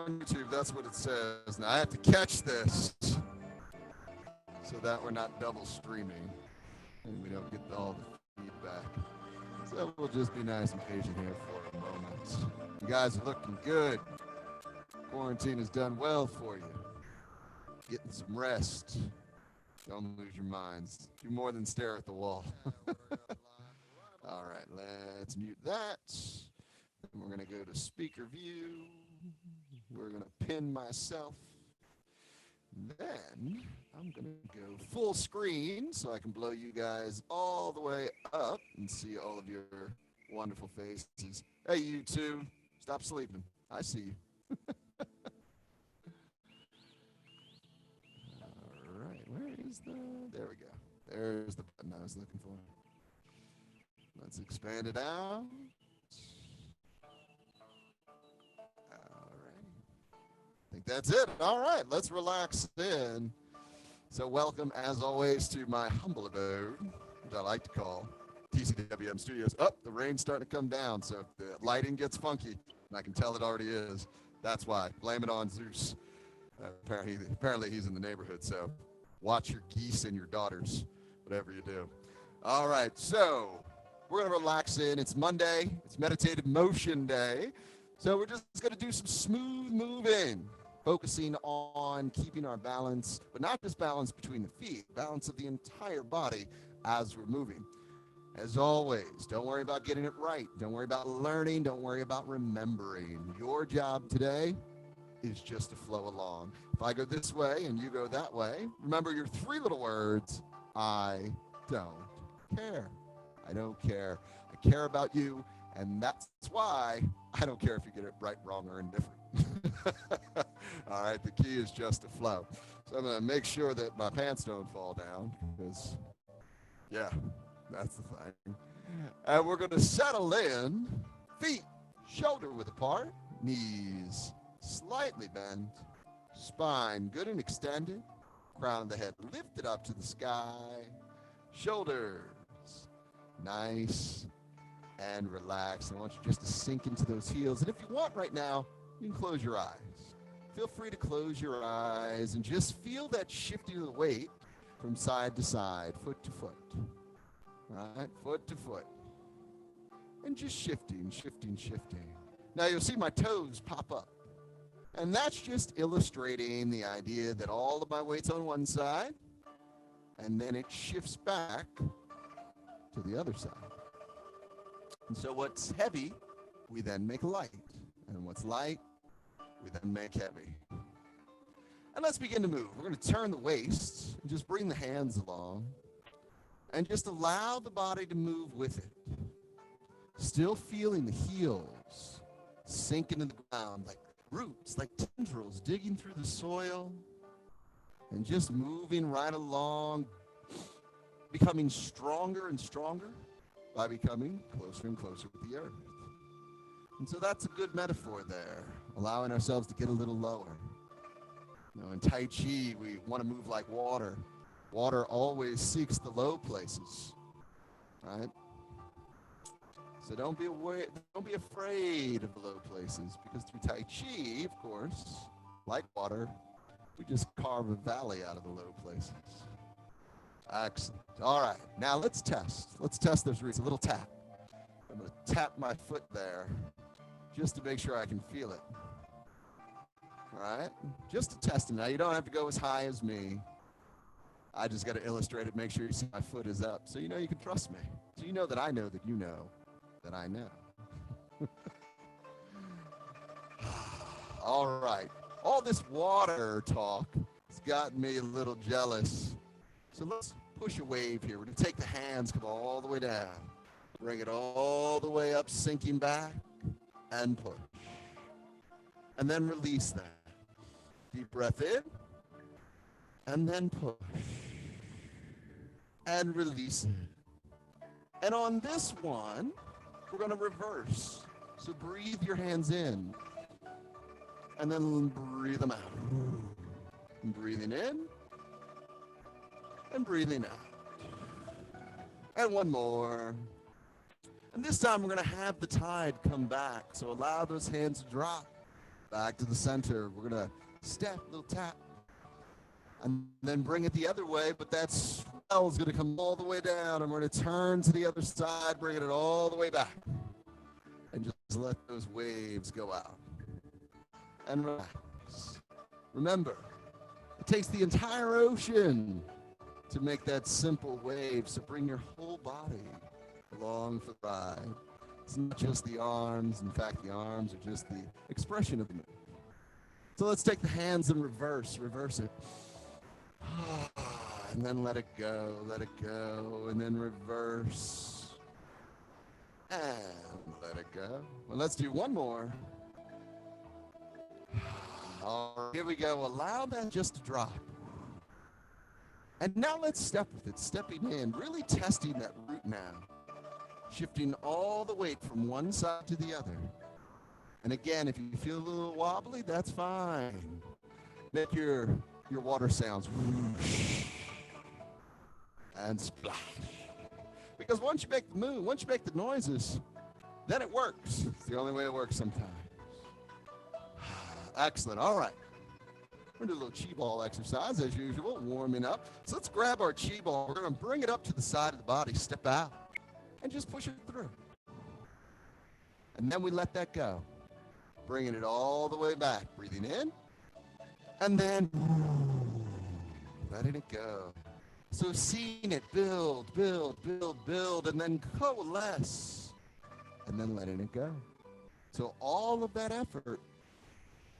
on YouTube, that's what it says. Now I have to catch this so that we're not double streaming and we don't get all the feedback. So we'll just be nice and patient here for a moment. You guys are looking good. Quarantine has done well for you. Getting some rest. Don't lose your minds. Do more than stare at the wall. All right, let's mute that. Then we're going to go to speaker view. We're going to pin myself. Then I'm going to go full screen so I can blow you guys all the way up and see all of your wonderful faces. Hey, you two, stop sleeping. I see you. All right, where is the, there we go. There's the button I was looking for. Let's expand it out. All right. I think that's it. All right, let's relax in. So welcome, as always, to my humble abode, which I like to call TCWM Studios. Oh, the rain's starting to come down, so if the lighting gets funky, and I can tell it already is, that's why. Blame it on Zeus. Apparently he's in the neighborhood, so watch your geese and your daughters, whatever you do. All right, so we're going to relax in. It's Monday. It's Meditative Motion Day. So we're just going to do some smooth moving, focusing on keeping our balance, but not just balance between the feet, balance of the entire body as we're moving. As always, don't worry about getting it right. Don't worry about learning. Don't worry about remembering. Your job today is just to flow along. If I go this way and you go that way, remember your three little words: I don't care. I don't care. I care about you, and that's why I don't care if you get it right, wrong, or indifferent. All right, the key is just to flow. So I'm going to make sure that my pants don't fall down because, yeah, that's the thing. And we're going to settle in, feet shoulder width apart, knees slightly bent, spine good and extended, crown of the head lifted up to the sky, shoulders nice and relaxed. I want you just to sink into those heels. And if you want right now, you can close your eyes. Feel free to close your eyes and just feel that shifting of the weight from side to side, foot to foot. All right, foot to foot. And just shifting, shifting, shifting. Now you'll see my toes pop up. And that's just illustrating the idea that all of my weight's on one side, and then it shifts back to the other side. And so what's heavy, we then make light. And what's light, we then make heavy. And let's begin to move. We're going to turn the waist and just bring the hands along and just allow the body to move with it. Still feeling the heels sink into the ground like roots, like tendrils digging through the soil, and just moving right along, becoming stronger and stronger by becoming closer and closer with the earth. And so that's a good metaphor there, allowing ourselves to get a little lower. You know, in Tai Chi, we want to move like water. Water always seeks the low places, right? So don't be afraid of the low places, because through Tai Chi, of course, like water, we just carve a valley out of the low places. Excellent. All right, now let's test. Let's test those roots. A little tap. I'm going to tap my foot there just to make sure I can feel it. All right, just to test it. Now you don't have to go as high as me. I just got to illustrate it, make sure you see my foot is up, so you know you can trust me. So you know that I know that you know that I know. All right, all this water talk has gotten me a little jealous. So let's push a wave here. We're going to take the hands, come all the way down, bring it all the way up, sinking back, and push. And then release that. Deep breath in, and then push. And release it. And on this one, we're going to reverse. So breathe your hands in, and then breathe them out. And breathing in, and breathing out. And one more. And this time we're going to have the tide come back. So allow those hands to drop. Back to the center. We're going to step, little tap, and then bring it the other way, but that swell is going to come all the way down, and we're going to turn to the other side, bringing it all the way back, and just let those waves go out. And relax. Remember, it takes the entire ocean to make that simple wave, so bring your whole body along for the ride. It's not just the arms. In fact, the arms are just the expression of the move. So let's take the hands and reverse it. And then let it go, and then reverse. And let it go. Well, let's do one more. All right, here we go. Allow that just to drop. And now let's step with it, stepping in, really testing that root now. Shifting all the weight from one side to the other. And again, if you feel a little wobbly, that's fine. Make your water sounds whoosh and splash. Because once you make the move, once you make the noises, then it works. It's the only way it works sometimes. Excellent. All right. We're going to do a little chi ball exercise as usual, warming up. So let's grab our chi ball. We're going to bring it up to the side of the body, step out, and just push it through. And then we let that go. Bringing it all the way back. Breathing in. And then letting it go. So seeing it build, and then coalesce. And then letting it go. So all of that effort,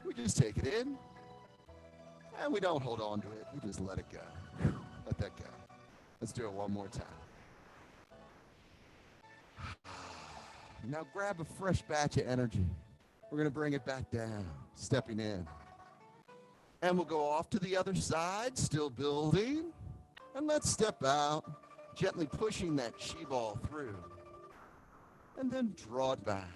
we just take it in. And we don't hold on to it. We just let it go. Let that go. Let's do it one more time. Now grab a fresh batch of energy. We're going to bring it back down, stepping in. And we'll go off to the other side, still building. And let's step out, gently pushing that chi ball through. And then draw it back.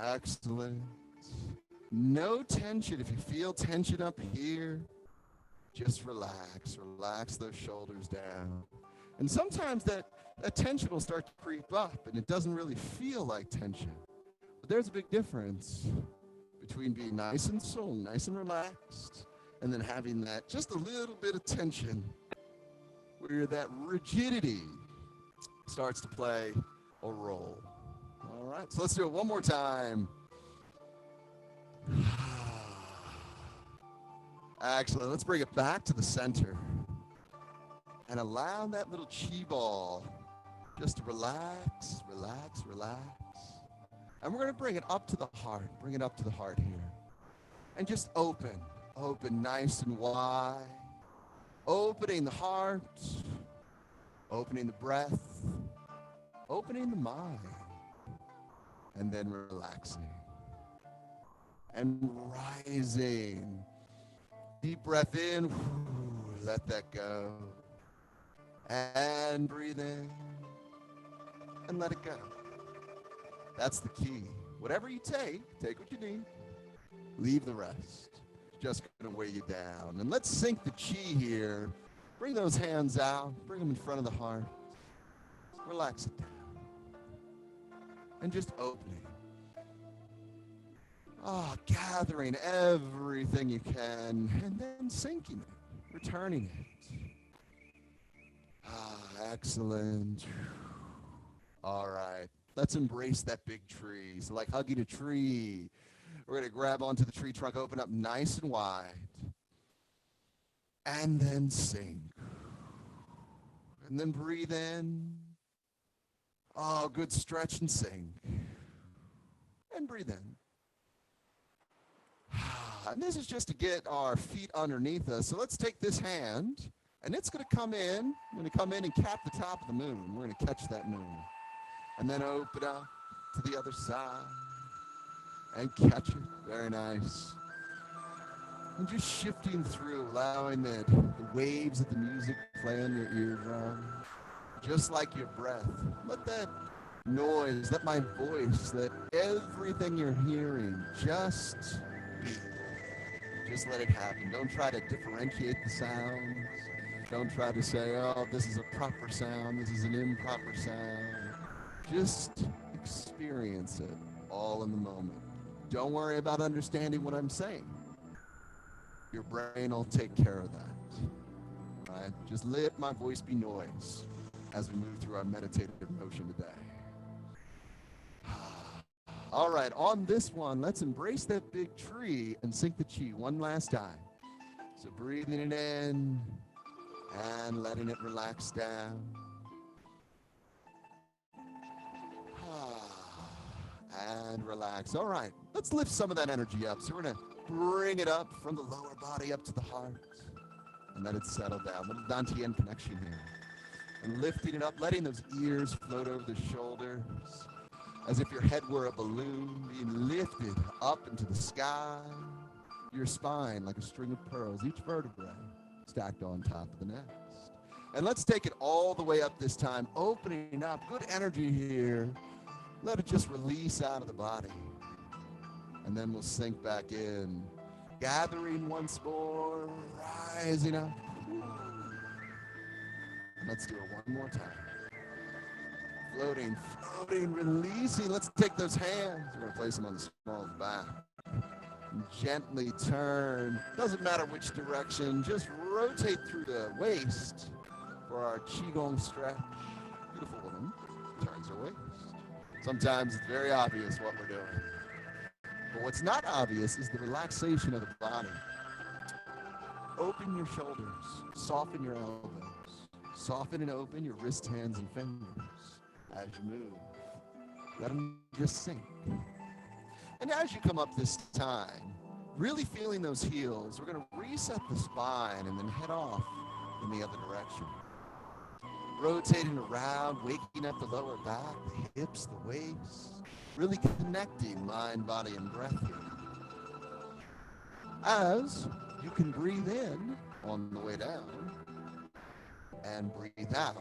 Excellent. No tension. If you feel tension up here, just relax. Relax those shoulders down. And sometimes that tension will start to creep up, and it doesn't really feel like tension. But there's a big difference between being nice and slow, nice and relaxed, and then having that just a little bit of tension where that rigidity starts to play a role. All right, so let's do it one more time. Excellent. Let's bring it back to the center and allow that little chi ball just to relax. And we're going to bring it up to the heart. Bring it up to the heart here. And just open nice and wide. Opening the heart, opening the breath, opening the mind, and then relaxing. And rising. Deep breath in, let that go. And breathe in, and let it go. That's the key. Whatever you take what you need. Leave the rest. Just going to weigh you down. And let's sync the chi here. Bring those hands out. Bring them in front of the heart. Relax it down. And just opening. Gathering everything you can. And then sinking it. Returning it. Excellent. All right. Let's embrace that big tree. So like hugging a tree. We're going to grab onto the tree trunk, open up nice and wide. And then sink. And then breathe in. Good stretch and sink. And breathe in. And this is just to get our feet underneath us. So let's take this hand, and it's going to come in. I'm going to come in and cap the top of the moon. We're going to catch that moon. And then open up to the other side. And catch it. Very nice. And just shifting through, allowing the waves of the music play on your eardrum. Just like your breath. Let that noise, let my voice, let everything you're hearing just be. Just let it happen. Don't try to differentiate the sounds. Don't try to say, oh, this is a proper sound, this is an improper sound. Just experience it. all in the moment. Don't worry about understanding what I'm saying. Your brain will take care of that. Right? Just let my voice be noise as we move through our meditative motion today. All right, on this one, let's embrace that big tree and sink the chi one last time. So breathing it in and letting it relax down. And relax. All right, let's lift some of that energy up. So we're going to bring it up from the lower body up to the heart and let it settle down. Little Dantian connection here. And lifting it up, letting those ears float over the shoulders as if your head were a balloon being lifted up into the sky. Your spine like a string of pearls, each vertebrae stacked on top of the next. And let's take it all the way up this time, opening up. Good energy here. Let it just release out of the body. And then we'll sink back in. Gathering once more, rising up. And let's do it one more time. Floating, floating, releasing. Let's take those hands. We're going to place them on the small of the back. And gently turn. Doesn't matter which direction. Just rotate through the waist for our Qigong stretch. Beautiful woman turns her waist. Sometimes it's very obvious what we're doing. But what's not obvious is the relaxation of the body. Open your shoulders. Soften your elbows. Soften and open your wrists, hands, and fingers as you move. Let them just sink. And as you come up this time, really feeling those heels, we're going to reset the spine and then head off in the other direction. Rotating around, waking up the lower back, the hips, the waist, really connecting mind, body, and breath here. As you can breathe in on the way down and breathe out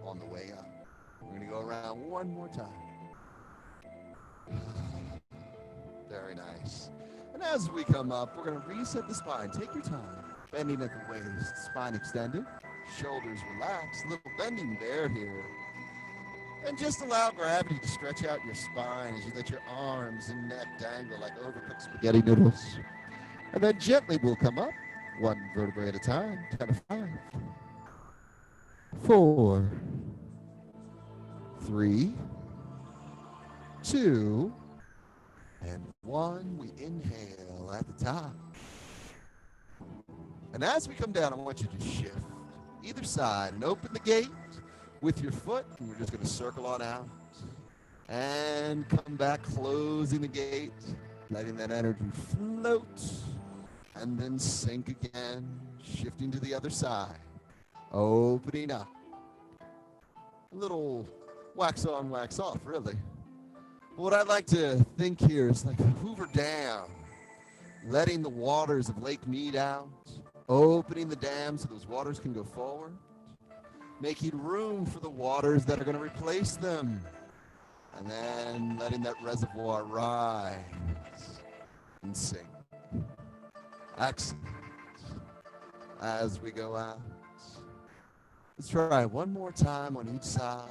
on the way up. We're going to go around one more time. Very nice. And as we come up, we're going to reset the spine. Take your time. Bending at the waist, spine extended, shoulders relaxed, little bending there here. And just allow gravity to stretch out your spine as you let your arms and neck dangle like overcooked spaghetti noodles. And then gently we'll come up, one vertebrae at a time, 10 to 5, 4, 3, 2, and 1. We inhale at the top. And as we come down, I want you to shift either side and open the gate with your foot. And we're just going to circle on out and come back, closing the gate, letting that energy float and then sink again, shifting to the other side, opening up. A little wax on, wax off, really. What I'd like to think here is like a Hoover Dam, letting the waters of Lake Mead out, opening the dam so those waters can go forward, making room for the waters that are going to replace them, and then letting that reservoir rise and sink. Excellent. As we go out, let's try one more time on each side.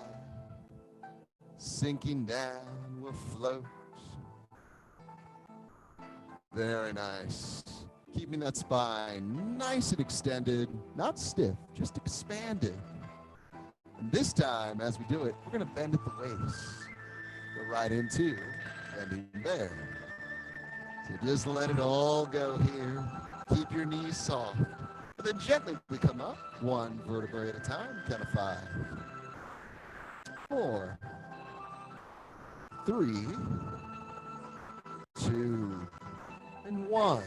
Sinking down, we'll float. Very nice. Keeping that spine nice and extended, not stiff, just expanded. And this time, as we do it, we're going to bend at the waist. Go right into bending there. So just let it all go here. Keep your knees soft. And then gently we come up, one vertebrae at a time, 10 to 5, 4, 3, 2, and 1.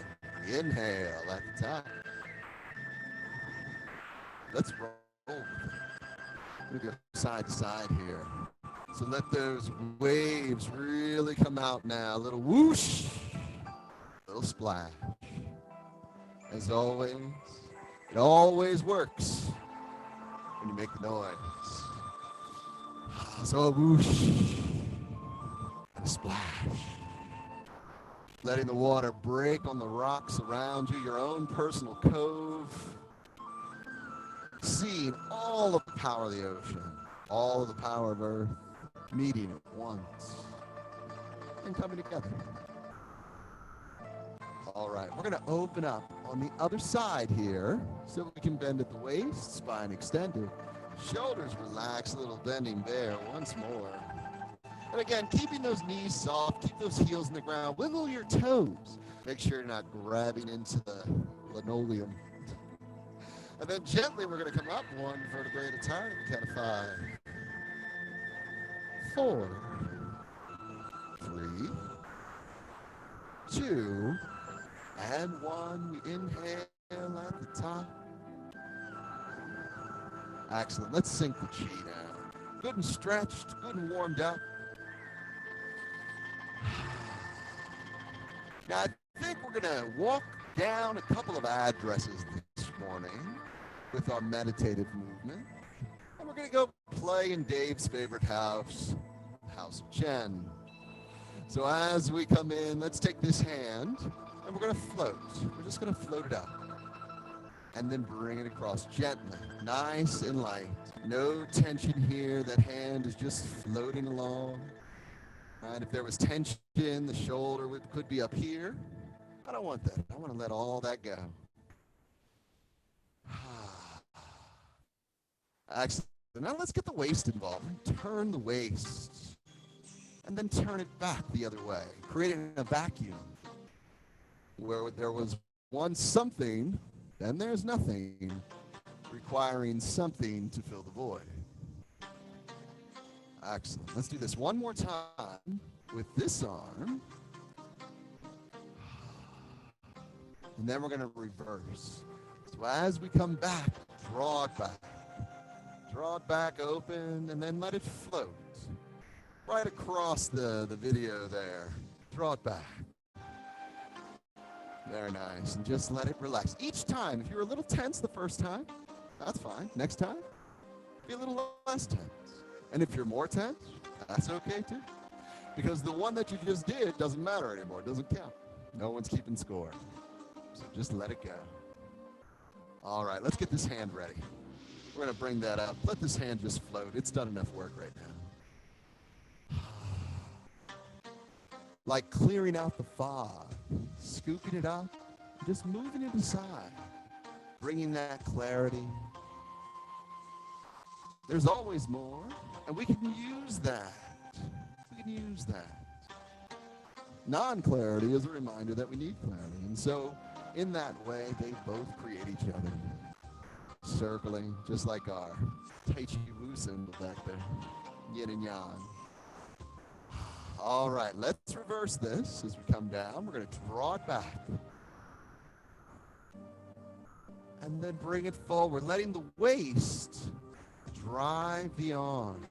Inhale at the top. Let's roll. We're going to go side to side here. So let those waves really come out now. A little whoosh, a little splash. As always, it always works when you make the noise. So a whoosh and a splash. Letting the water break on the rocks around you, your own personal cove. Seeing all of the power of the ocean, all of the power of Earth, meeting at once. and coming together. All right, we're gonna open up on the other side here so we can bend at the waist, spine extended. Shoulders relaxed, a little bending there, once more. And again, keeping those knees soft, keep those heels in the ground, wiggle your toes. Make sure you're not grabbing into the linoleum. And then gently we're gonna come up one vertebrae at a time, count of 5, 4, 3, 2, and 1. We inhale at the top. Excellent. Let's sink the chi down. Good and stretched, good and warmed up. Now, I think we're going to walk down a couple of addresses this morning with our meditative movement. And we're going to go play in Dave's favorite house, the House of Chen. So as we come in, let's take this hand and we're going to float. We're just going to float it up. And then bring it across gently, nice and light. No tension here. That hand is just floating along. Right? If there was tension, the shoulder could be up here. I don't want that. I want to let all that go. Excellent. Now let's get the waist involved. Turn the waist. And then turn it back the other way, creating a vacuum. Where there was once something, then there's nothing, requiring something to fill the void. Excellent. Let's do this one more time with this arm. And then we're going to reverse. So as we come back, draw it back. Draw it back open, and then let it float. Right across the video there. Draw it back. Very nice, and just let it relax. Each time, if you're a little tense the first time, that's fine. Next time, be a little less tense. And if you're more tense, that's okay too. Because the one that you just did doesn't matter anymore, it doesn't count. No one's keeping score. So just let it go. All right, let's get this hand ready. We're gonna bring that up. Let this hand just float. It's done enough work right now. Like clearing out the fog, scooping it up, just moving it aside, bringing that clarity. There's always more, and we can use that. We can use that. Non-clarity is a reminder that we need clarity, and so in that way, they both create each other. Circling, just like our Tai Chi Wu symbol back there, yin and yang. All right, let's reverse this as we come down. We're going to draw it back. And then bring it forward, letting the waist drive the arm.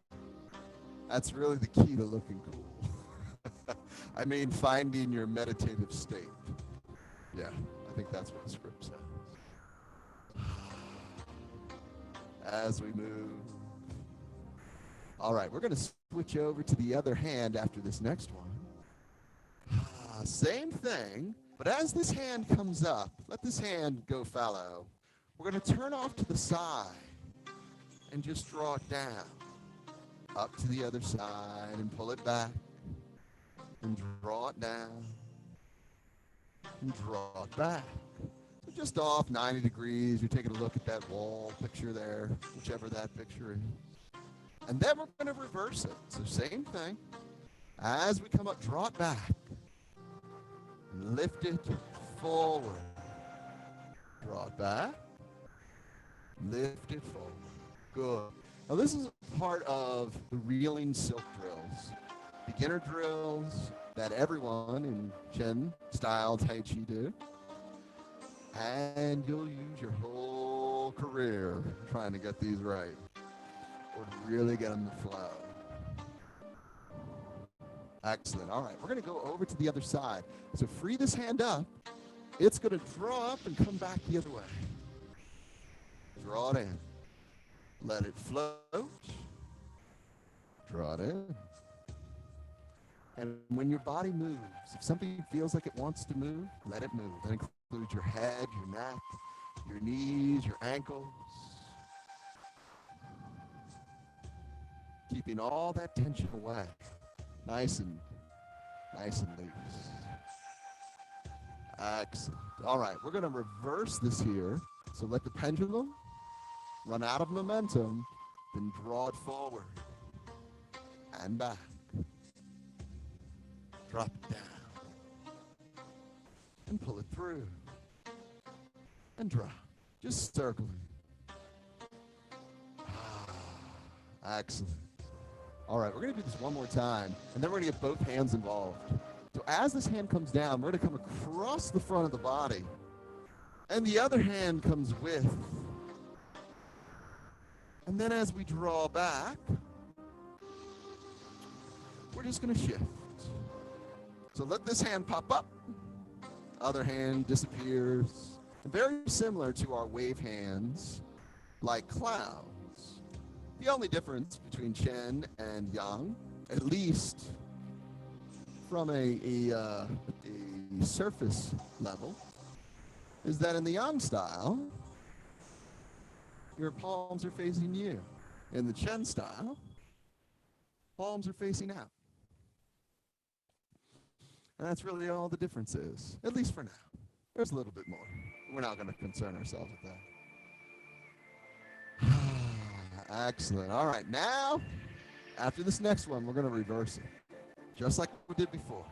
That's really the key to looking cool. I mean, finding your meditative state. Yeah, I think that's what the script says. As we move. All right, we're going to switch over to the other hand after this next one. Same thing, but as this hand comes up, let this hand go fallow. We're going to turn off to the side and just draw it down. Up to the other side and pull it back and draw it down and draw it back. So just off 90 degrees, you're taking a look at that wall picture there, whichever that picture is. And then we're going to reverse it. So same thing. As we come up, draw it back. Lift it forward. Draw it back. Lift it forward. Good. Now this is part of the reeling silk drills. Beginner drills that everyone in Chen style Tai Chi do. And you'll use your whole career trying to get these right. Or to really get them to flow. Excellent. All right, we're going to go over to the other side. So free this hand up. It's going to draw up and come back the other way. Draw it in. Let it float. Draw it in. And when your body moves, if something feels like it wants to move, let it move. That includes your head, your neck, your knees, your ankles. Keeping all that tension away. Nice and Nice and loose. Excellent. All right, we're going to reverse this here. So let the pendulum run out of momentum, then draw it forward and back. Drop it down and pull it through and drop. Just circling. Excellent. All right, we're going to do this one more time, and then we're going to get both hands involved. So as this hand comes down, we're going to come across the front of the body, and the other hand comes with. And then as we draw back, we're just going to shift. So let this hand pop up, other hand disappears. And very similar to our wave hands, like clouds. The only difference between Chen and Yang, at least from a surface level, is that in the Yang style, your palms are facing you. In the Chen style, palms are facing out. And that's really all the difference is, at least for now. There's a little bit more. We're not going to concern ourselves with that. Excellent. All right, now, after this next one, we're going to reverse it, just like we did before.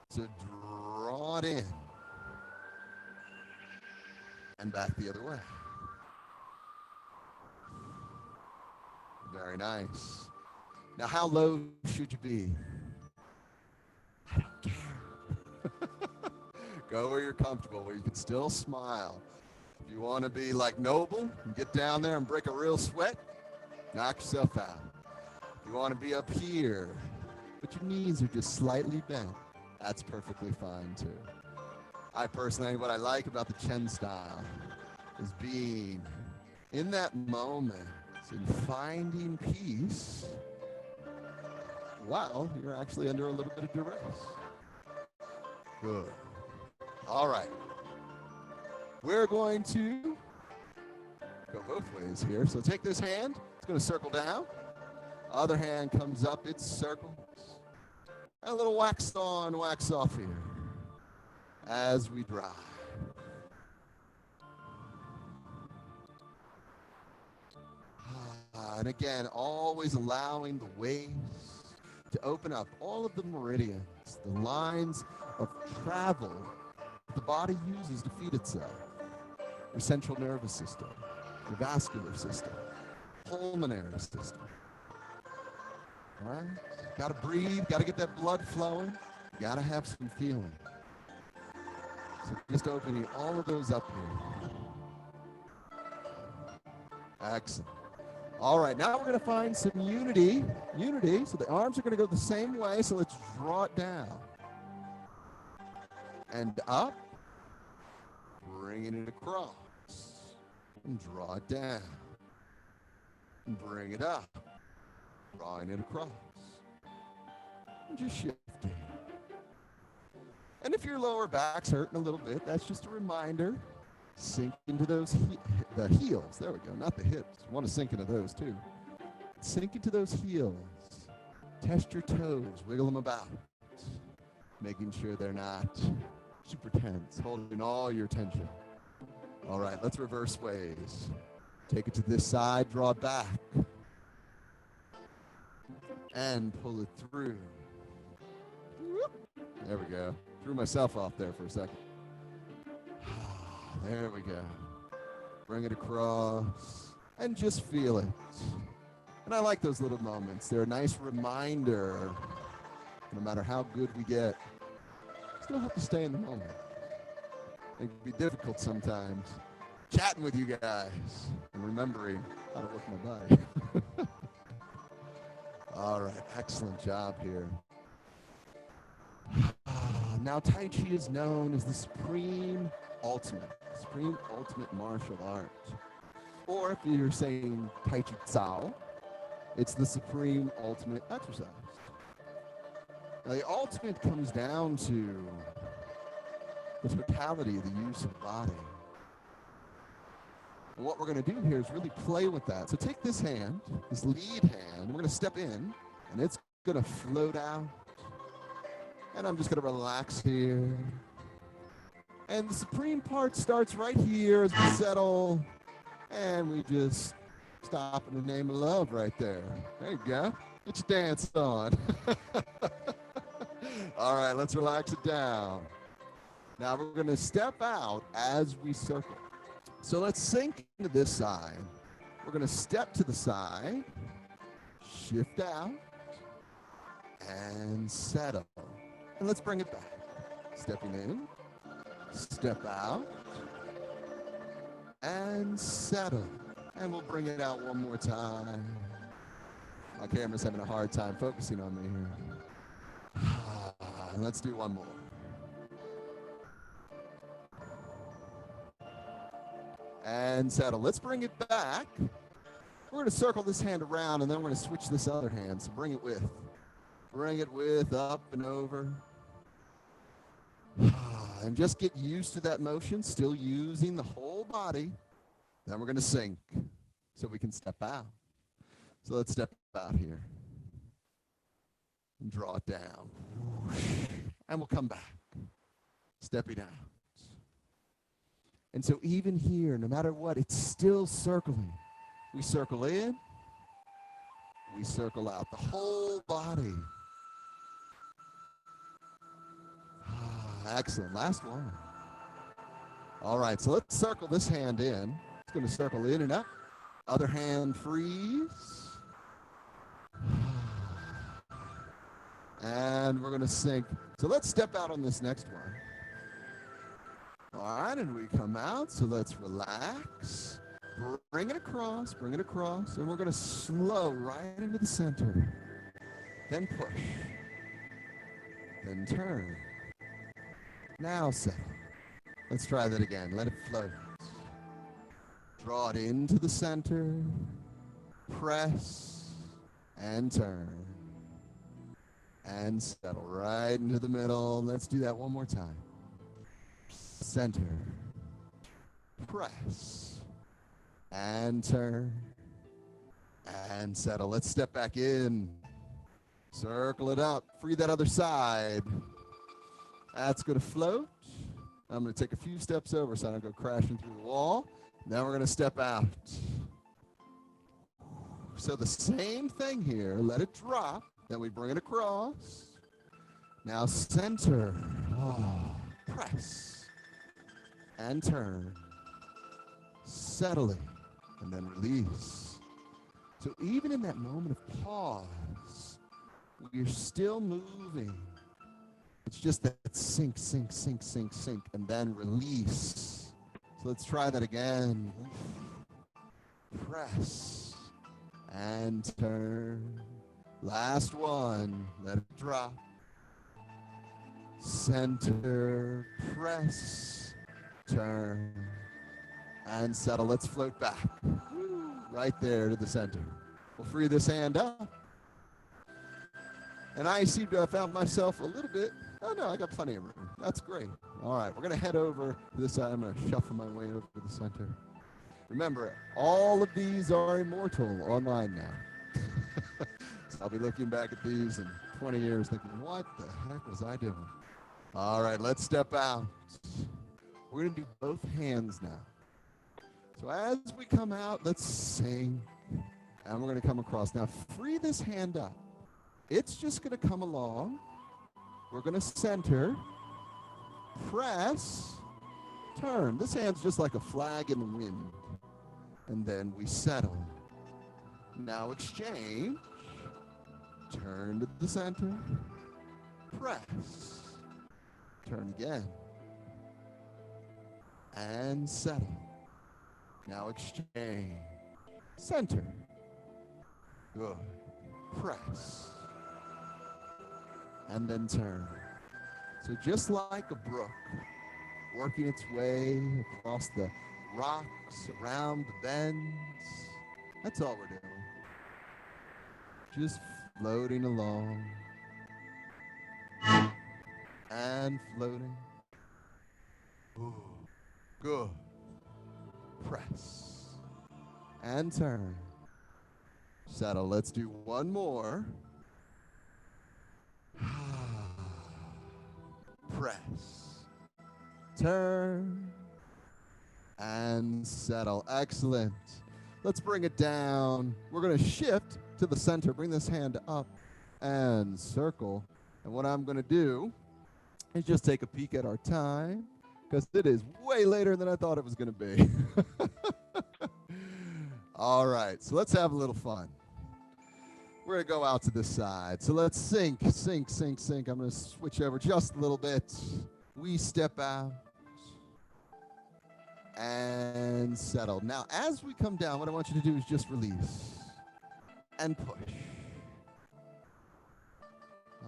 So draw it in and back the other way. Very nice. Now, how low should you be? I don't care. Go where you're comfortable, where you can still smile. If you want to be like Noble and get down there and break a real sweat, knock yourself out. If you want to be up here, but your knees are just slightly bent, that's perfectly fine too. I personally, what I like about the Chen style is being in that moment and finding peace while you're actually under a little bit of duress. Good. All right. We're going to go both ways here. So take this hand. It's going to circle down. Other hand comes up. It circles. And a little wax on, wax off here as we drive. And again, always allowing the waves to open up all of the meridians, the lines of travel the body uses to feed itself. Your central nervous system, your vascular system, pulmonary system. All right? Got to breathe, got to get that blood flowing, got to have some feeling. So just opening all of those up here. Excellent. All right, now we're going to find some unity. So the arms are going to go the same way, so let's draw it down. And up, bringing it across, and draw it down, and bring it up, drawing it across, and just shifting. And if your lower back's hurting a little bit, that's just a reminder, sink into those the heels, there we go, not the hips, you want to sink into those too. Sink into those heels, test your toes, wiggle them about, making sure they're not super tense, holding all your tension. All right, let's reverse ways. Take it to this side, draw it back. And pull it through. There we go. Threw myself off there for a second. There we go. Bring it across and just feel it. And I like those little moments. They're a nice reminder, no matter how good we get, still have to stay in the moment. It can be difficult sometimes. Chatting with you guys and remembering how to work my body. All right, excellent job here. Now Tai Chi is known as the supreme ultimate martial art. Or if you're saying Tai Chi Tsao, it's the supreme ultimate exercise. Now, the ultimate comes down to the totality of the use of the body. And what we're going to do here is really play with that. So take this hand, this lead hand, and we're going to step in, and it's going to float out. And I'm just going to relax here. And the supreme part starts right here as we settle. And we just stop in the name of love right there. There you go. Get your dance on. All right, let's relax it down. Now we're going to step out as we circle. So let's sink into this side. We're going to step to the side, shift out, and settle. And let's bring it back. Stepping in, step out, and settle. And we'll bring it out one more time. My camera's having a hard time focusing on me here. And let's do one more. And settle. Let's bring it back. We're going to circle this hand around, and then we're going to switch this other hand. So bring it with. Bring it with, up and over. And just get used to that motion, still using the whole body. Then we're going to sink so we can step out. So let's step out here. And draw it down. And we'll come back. Stepping out. And so even here, no matter what, it's still circling. We circle in. We circle out. The whole body. Excellent. Last one. All right, so let's circle this hand in. It's going to circle in and up. Other hand freeze. And we're going to sink. So let's step out on this next one. All right, and we come out. So let's relax. Bring it across, and we're going to slow right into the center. Then push. Then turn. Now settle. Let's try that again. Let it float. Draw it into the center. Press and turn. And settle right into the middle. Let's do that one more time. Center. Press. And turn. And settle. Let's step back in. Circle it up. Free that other side. That's going to float. I'm going to take a few steps over so I don't go crashing through the wall. Then we're going to step out. So the same thing here. Let it drop. Then we bring it across. Now center. Press. And turn. Settling. And then release. So even in that moment of pause, we're still moving. It's just that sink, sink, sink, sink, sink, and then release. So let's try that again. Press and turn. Last one. Let it drop. Center, press, turn, and settle. Let's float back. Right there to the center. We'll free this hand up. And I seem to have found myself a little bit. Oh, no, I got plenty of room. That's great. All right, we're going to head over to this side. I'm going to shuffle my way over to the center. Remember, all of these are immortal online now. So I'll be looking back at these in 20 years thinking, what the heck was I doing? All right, let's step out. We're going to do both hands now. So as we come out, let's sing. And we're going to come across. Now, free this hand up. It's just going to come along. We're going to center, press, turn. This hand's just like a flag in the wind. And then we settle. Now exchange. Turn to the center. Press. Turn again. And settle. Now exchange. Center. Good. Press. And then turn. So just like a brook, working its way across the rocks, around the bends, that's all we're doing. Just floating along. And floating. Ooh, good. Press. And turn. Settle. Let's do one more. press, turn, and settle. Excellent. Let's bring it down. We're going to shift to the center. Bring this hand up and circle. And what I'm going to do is just take a peek at our time, because it is way later than I thought it was going to be. All right, so let's have a little fun. We're going to go out to this side. So let's sink, sink, sink, sink. I'm going to switch over just a little bit. We step out and settle. Now, as we come down, what I want you to do is just release and push.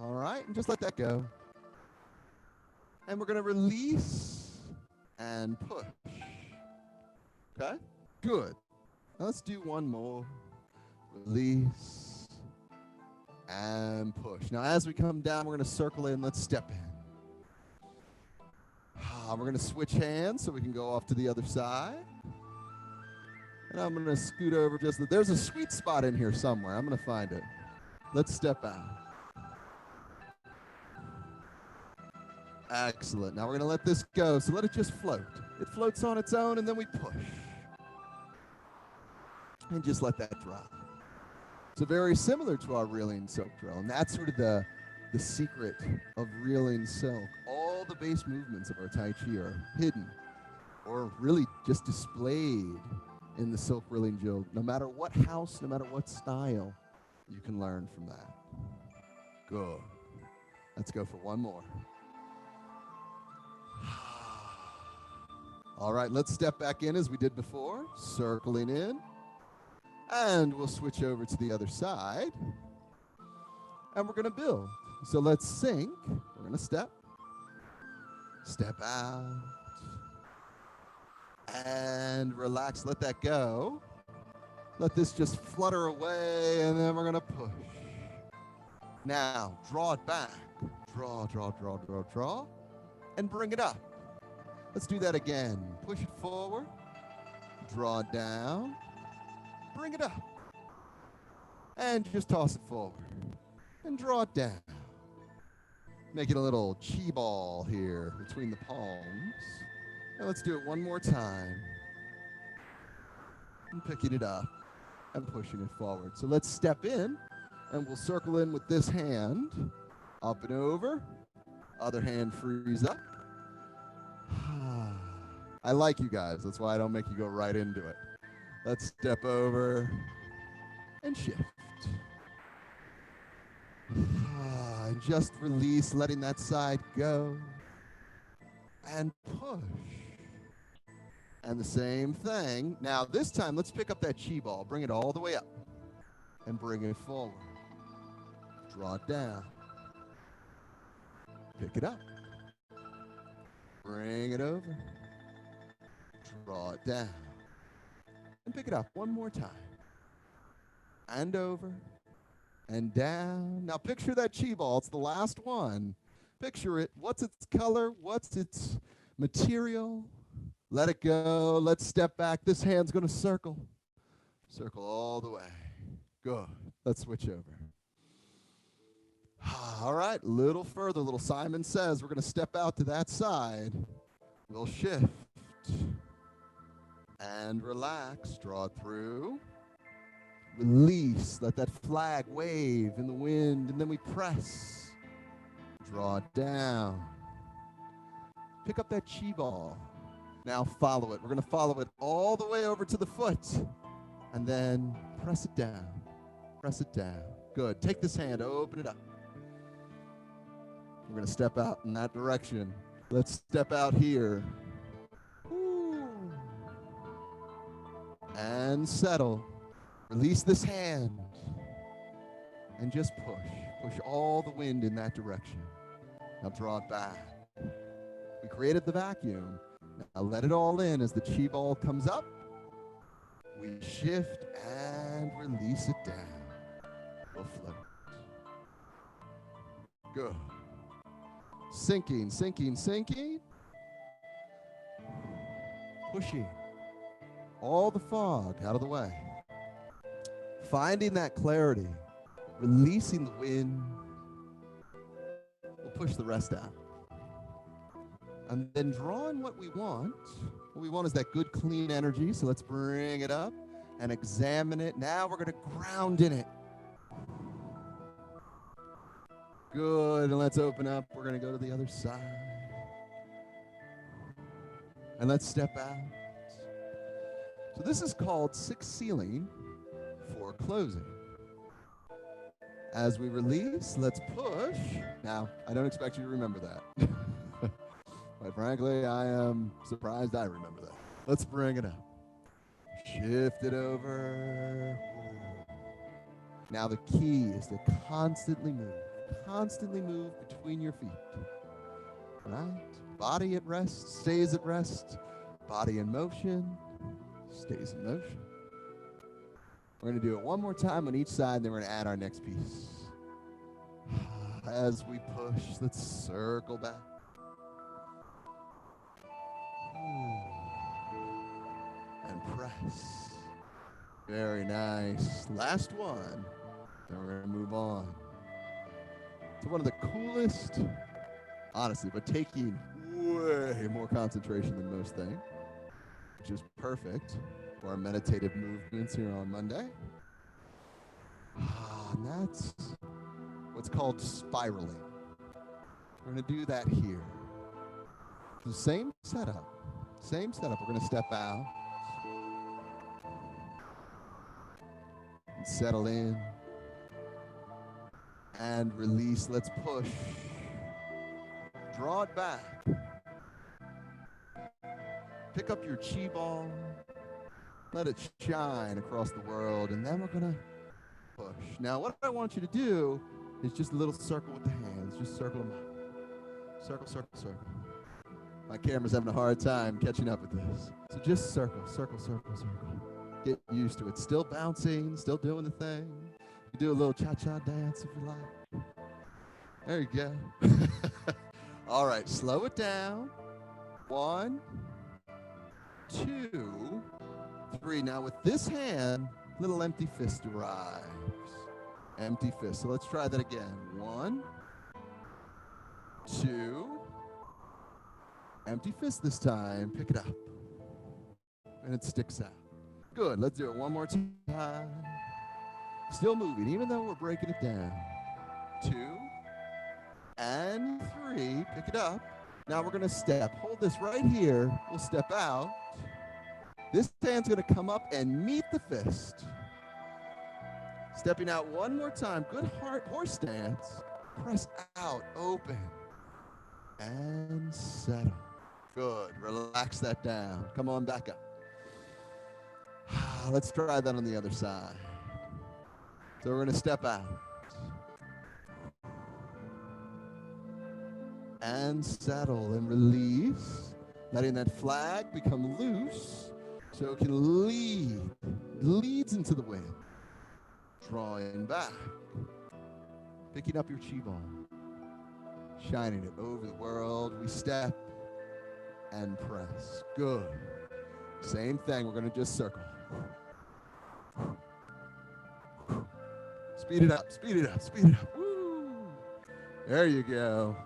All right, and just let that go. And we're going to release and push. Okay? Good. Now let's do one more. Release and push. Now, as we come down, we're going to circle in. Let's step in. We're going to switch hands so we can go off to the other side. And I'm going to scoot over just, there's a sweet spot in here somewhere. I'm going to find it. Let's step out. Excellent. Now we're going to let this go. So let it just float. It floats on its own, and then we push. And just let that drop. So very similar to our reeling silk drill. And that's sort of the secret of reeling silk. All the base movements of our Tai Chi are hidden or really just displayed in the silk reeling drill. No matter what house, no matter what style, you can learn from that. Good. Let's go for one more. All right, let's step back in as we did before, circling in. And we'll switch over to the other side. And we're going to build. So let's sink. We're going to step. Step out. And relax. Let that go. Let this just flutter away, and then we're going to push. Now, draw it back. Draw, draw, draw, draw, draw. And bring it up. Let's do that again. Push it forward. Draw it down. Bring it up. And just toss it forward. And draw it down. Making a little chi ball here between the palms. And let's do it one more time. And picking it up and pushing it forward. So let's step in, and we'll circle in with this hand. Up and over. Other hand frees up. I like you guys. That's why I don't make you go right into it. Let's step over and shift. And just release, letting that side go. And push. And the same thing. Now, this time, let's pick up that chi ball. Bring it all the way up. And bring it forward. Draw it down. Pick it up. Bring it over. Draw it down. And pick it up one more time. And over. And down. Now picture that chi ball. It's the last one. Picture it. What's its color? What's its material? Let it go. Let's step back. This hand's going to circle. Circle all the way. Good. Let's switch over. All right. A little further. Little Simon Says. We're going to step out to that side. We'll shift. And relax. Draw it through. Release. Let that flag wave in the wind. And then we press. Draw it down. Pick up that chi ball. Now follow it. We're going to follow it all the way over to the foot. And then press it down. Press it down. Good. Take this hand. Open it up. We're going to step out in that direction. Let's step out here. Woo. And settle. Release this hand. And just push. Push all the wind in that direction. Now draw it back. We created the vacuum. Now let it all in as the chi ball comes up. We shift and release it down. We'll float. Good. Sinking, sinking, sinking. Pushing all the fog out of the way. Finding that clarity. Releasing the wind. We'll push the rest out. And then drawing what we want. What we want is that good, clean energy. So let's bring it up and examine it. Now we're going to ground in it. Good. And let's open up. We're going to go to the other side. And let's step out. So this is called six sealing for closing. As we release, let's push. Now, I don't expect you to remember that. Quite frankly, I am surprised I remember that. Let's bring it up. Shift it over. Now the key is to constantly move between your feet. Right? Body at rest, stays at rest. Body in motion, stays in motion. We're going to do it one more time on each side, and then we're going to add our next piece. As we push, let's circle back. And press. Very nice. Last one. Then we're going to move on to one of the coolest, honestly, but taking way more concentration than most things, which is perfect for our meditative movements here on Monday. And that's what's called spiraling. We're going to do that here. The same setup. We're going to step out and settle in and release. Let's push. Draw it back. Pick up your chi ball. Let it shine across the world, and then we're going to push. Now, what I want you to do is just a little circle with the hands. Just circle them up. Circle, circle, circle. My camera's having a hard time catching up with this. So just circle, circle, circle, circle. Get used to it. Still bouncing, still doing the thing. You do a little cha-cha dance if you like. There you go. All right, slow it down. 1, 2, 3. Now with this hand, little empty fist arrives. Empty fist. So let's try that again. 1, 2. Empty fist this time. Pick it up. And it sticks out. Good. Let's do it one more time. Still moving, even though we're breaking it down. 2 and 3. Pick it up. Now we're going to step. Hold this right here. We'll step out. This hand's going to come up and meet the fist. Stepping out one more time. Good horse stance. Press out. Open. And settle. Good. Relax that down. Come on, back up. Let's try that on the other side. So we're going to step out. And settle and release. Letting that flag become loose so it can lead. It leads into the wind. Drawing back. Picking up your chi ball. Shining it over the world. We step and press. Good. Same thing. We're going to just circle. Speed it up, speed it up, speed it up. Woo! There you go.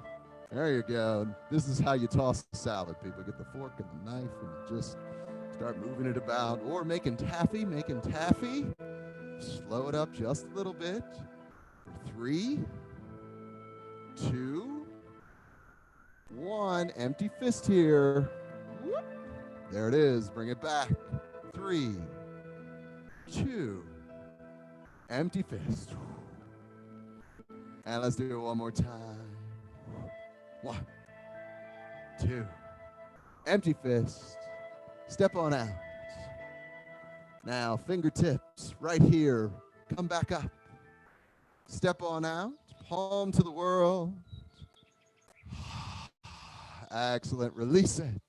There you go. This is how you toss the salad, people. Get the fork and the knife and just start moving it about. Or making taffy. Slow it up just a little bit. 3, 2, 1. Empty fist here. Whoop. There it is. Bring it back. 3, 2. Empty fist. And let's do it one more time. 1, 2. Empty fist. Step on out. Now, fingertips right here. Come back up. Step on out. Palm to the world. Excellent. Release it.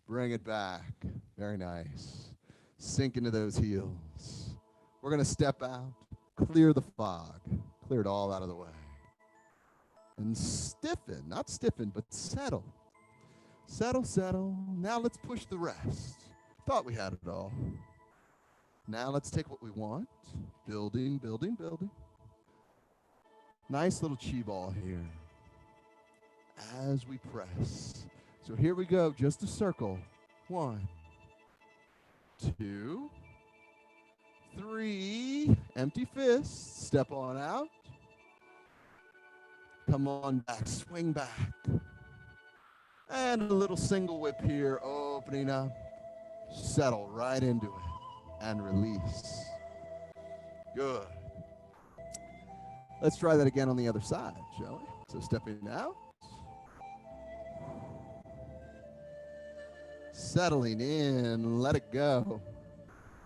Bring it back. Very nice. Sink into those heels. We're going to step out, clear the fog, clear it all out of the way. And stiffen, not stiffen, but settle. Settle, settle. Now let's push the rest. Thought we had it all. Now let's take what we want. Building, building, building. Nice little chi ball here. as we press. So here we go, just a circle. 1, 2, 3. Empty fists. Step on out. Come on back. Swing back. And a little single whip here, opening up. Settle right into it and release. Good. Let's try that again on the other side, shall we? So stepping out. Settling in, let it go.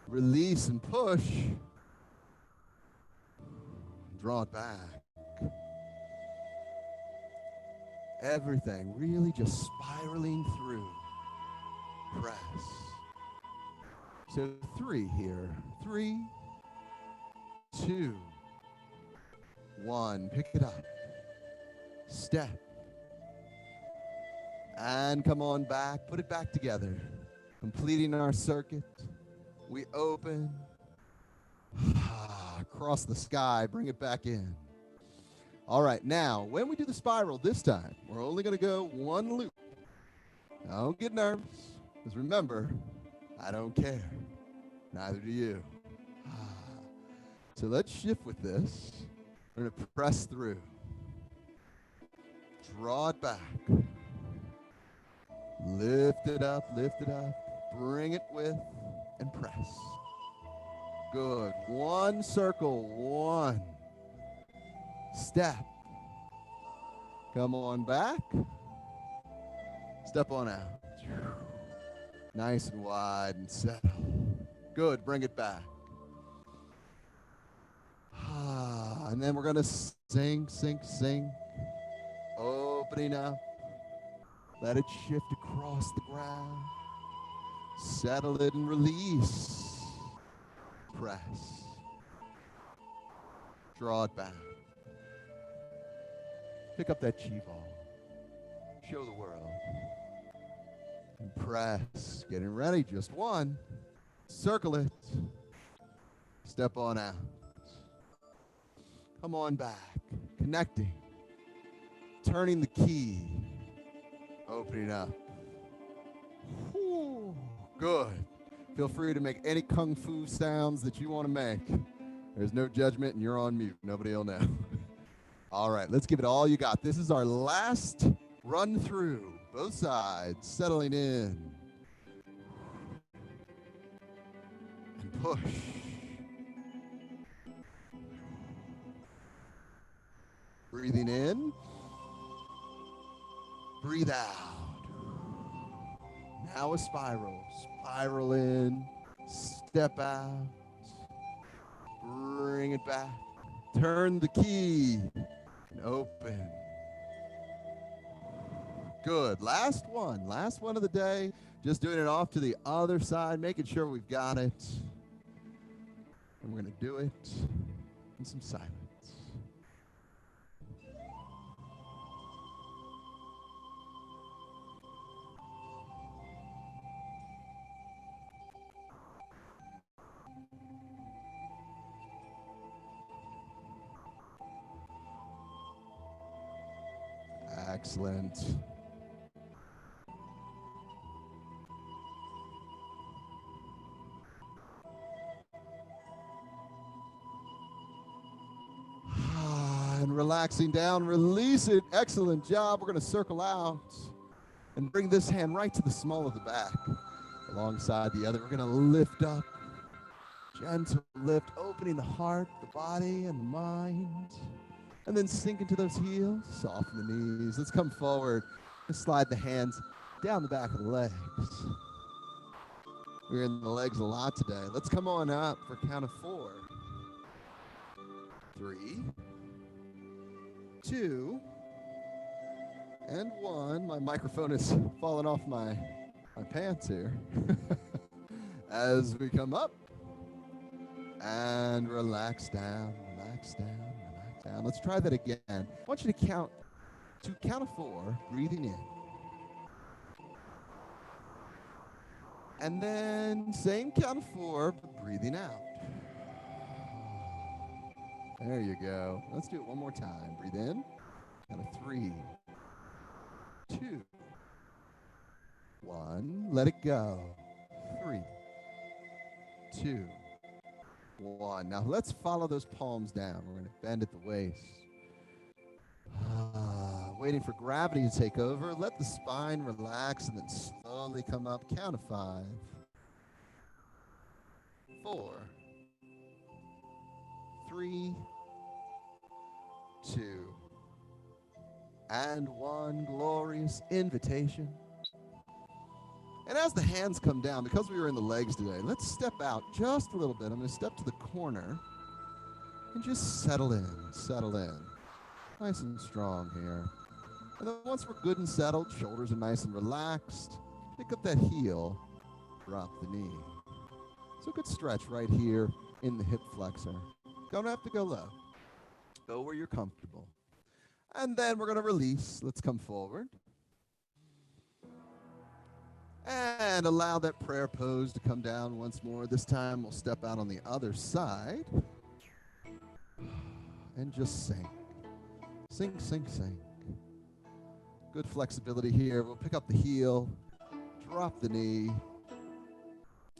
Release and push. Draw it back. Everything really just spiraling through. Press. So 3 here. 3, 2, 1. Pick it up. Step. And come on back. Put it back together. Completing our circuit. We open. Across the sky. Bring it back in. All right. Now, when we do the spiral this time, we're only going to go 1 loop. Don't get nervous. Because remember, I don't care. Neither do you. So let's shift with this. We're going to press through. Draw it back. Lift it up, bring it with, and press. Good. 1 circle, 1. Step. Come on back. Step on out. Nice and wide and settle. Good. Bring it back. And then we're going to sink. Opening up. Let it shift across the ground. Settle it and release. Press. Draw it back. Pick up that chi ball. Show the world. And press. Getting ready. Just 1. Circle it. Step on out. Come on back. Connecting. Turning the key. Opening up. Whew. Good. Feel free to make any kung fu sounds that you want to make. There's no judgment and you're on mute. Nobody will know. All right, let's give it all you got. This is our last run through. Both sides. Settling in. And push. Breathing in. Breathe out. Now a spiral. Spiral in. Step out. Bring it back. Turn the key. And open. Good. Last one. Last one of the day. Just doing it off to the other side. Making sure we've got it. And we're going to do it in some silence. Excellent. And relaxing down, release it. Excellent job. We're going to circle out and bring this hand right to the small of the back alongside the other. We're going to lift up. Gentle lift, opening the heart, the body, and the mind. And then sink into those heels, soften the knees. Let's come forward and slide the hands down the back of the legs. We're in the legs a lot today. Let's come on up for a count of 4. 3, 2, and 1. My microphone is falling off my pants here. As we come up and relax down, relax down. Down. Let's try that again. I want you to count of 4, breathing in. And then same count of 4, but breathing out. There you go. Let's do it one more time. Breathe in. Count of 3, 1. Let it go. 3, 2, 1. Now let's follow those palms down. We're going to bend at the waist. Waiting for gravity to take over. Let the spine relax and then slowly come up. Count of 5, 4, 3, 2, and 1. Glorious invitation. And as the hands come down, because we were in the legs today, let's step out just a little bit. I'm going to step to the corner and just settle in, settle in. Nice and strong here. And then once we're good and settled, shoulders are nice and relaxed, pick up that heel, drop the knee. So a good stretch right here in the hip flexor. Don't have to go low. Go where you're comfortable. And then we're going to release. Let's come forward. And allow that prayer pose to come down once more. This time we'll step out on the other side. And just sink. Sink, sink, sink. Good flexibility here. We'll pick up the heel, drop the knee.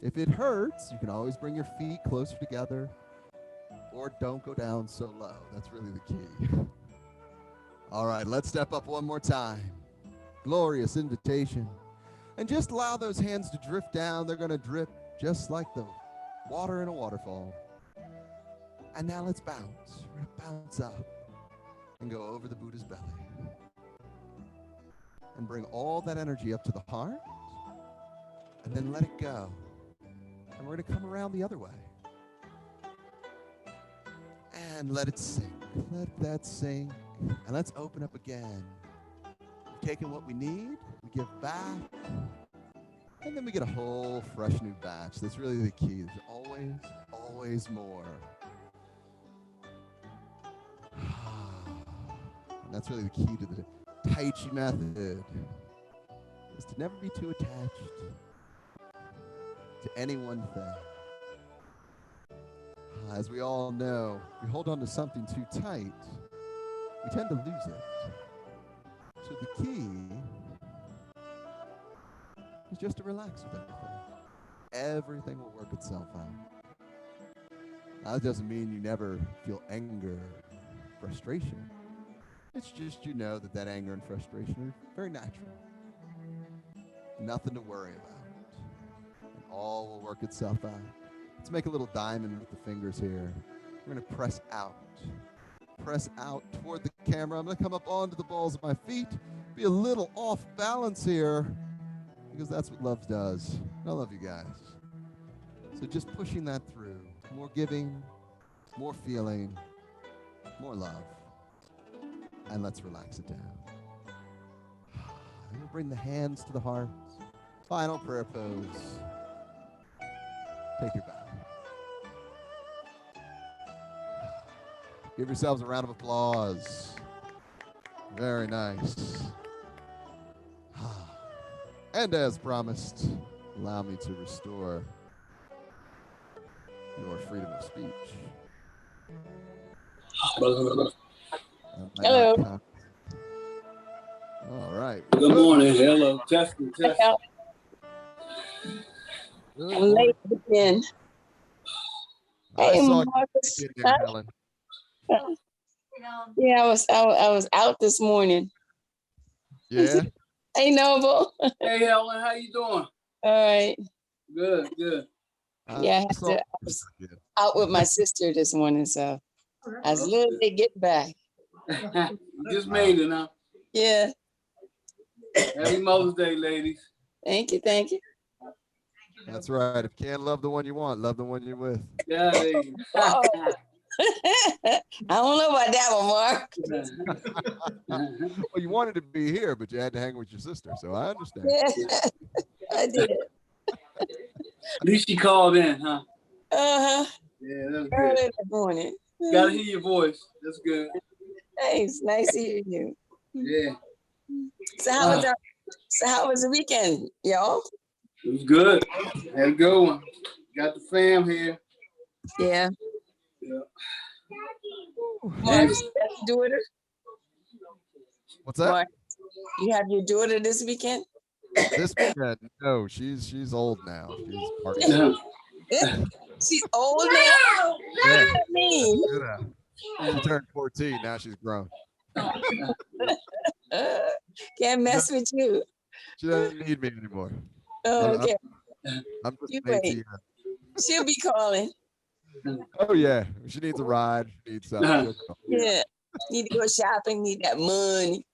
If it hurts, you can always bring your feet closer together, or don't go down so low. That's really the key. All right, let's step up one more time. Glorious invitation. And just allow those hands to drift down. They're going to drip just like the water in a waterfall. And now let's bounce. We're going to bounce up and go over the Buddha's belly. And bring all that energy up to the heart. And then let it go. And we're going to come around the other way. And let it sink. Let that sink. And let's open up again. We've taken what we need. We give back. And then we get a whole fresh new batch. That's really the key. There's always, always more. And that's really the key to the Tai Chi method. Is to never be too attached to any one thing. As we all know, if we hold on to something too tight, we tend to lose it. So the key is just to relax with everything. Everything will work itself out. Now, that doesn't mean you never feel anger, frustration. It's just you know that anger and frustration are very natural. Nothing to worry about. And all will work itself out. Let's make a little diamond with the fingers here. We're going to press out. Press out toward the camera. I'm going to come up onto the balls of my feet. Be a little off balance here because that's what love does. I love you guys. So just pushing that through. More giving, more feeling, more love. And let's relax it down. And we'll bring the hands to the heart. Final prayer pose. Take your bow. Give yourselves a round of applause. Very nice. And as promised, allow me to restore your freedom of speech. Hello. All right. Good morning. Hello. Testing. Good I'm late morning. again. I Hey, saw Marcus. you in there, Helen. Yeah, I was out this morning. Yeah. Hey, Noble. Hey, Helen, how you doing? All right. Good. Yeah, I was out with my sister this morning, so I was a little late getting back. You just made it, huh? Yeah. Happy Mother's Day, ladies. Thank you. That's right. If you can't love the one you want, love the one you're with. Yeah, ladies. Oh. I don't know about that one, Mark. Well, you wanted to be here, but you had to hang with your sister, so I understand. Yeah, I did. At least she called in, huh? Uh-huh. Yeah, that's Early good. in the morning. Gotta hear your voice. That's good. Thanks. Nice hearing you. Yeah. So how was the weekend, y'all? It was good. Had a good one. Got the fam here. Yeah. Yeah. Mark, you have your daughter? What's that? Mark, you have your daughter this weekend? This weekend, no, she's old now. She's partying. Yeah. She's old now. What Yeah, does that mean? she turned 14. Now she's grown. Can't mess with you. She doesn't need me anymore. Oh, okay. I'm just You an wait. ATM. She'll be calling. Oh yeah, she needs a ride. She needs something. She'll call. Yeah. Need to go shopping. Need that money.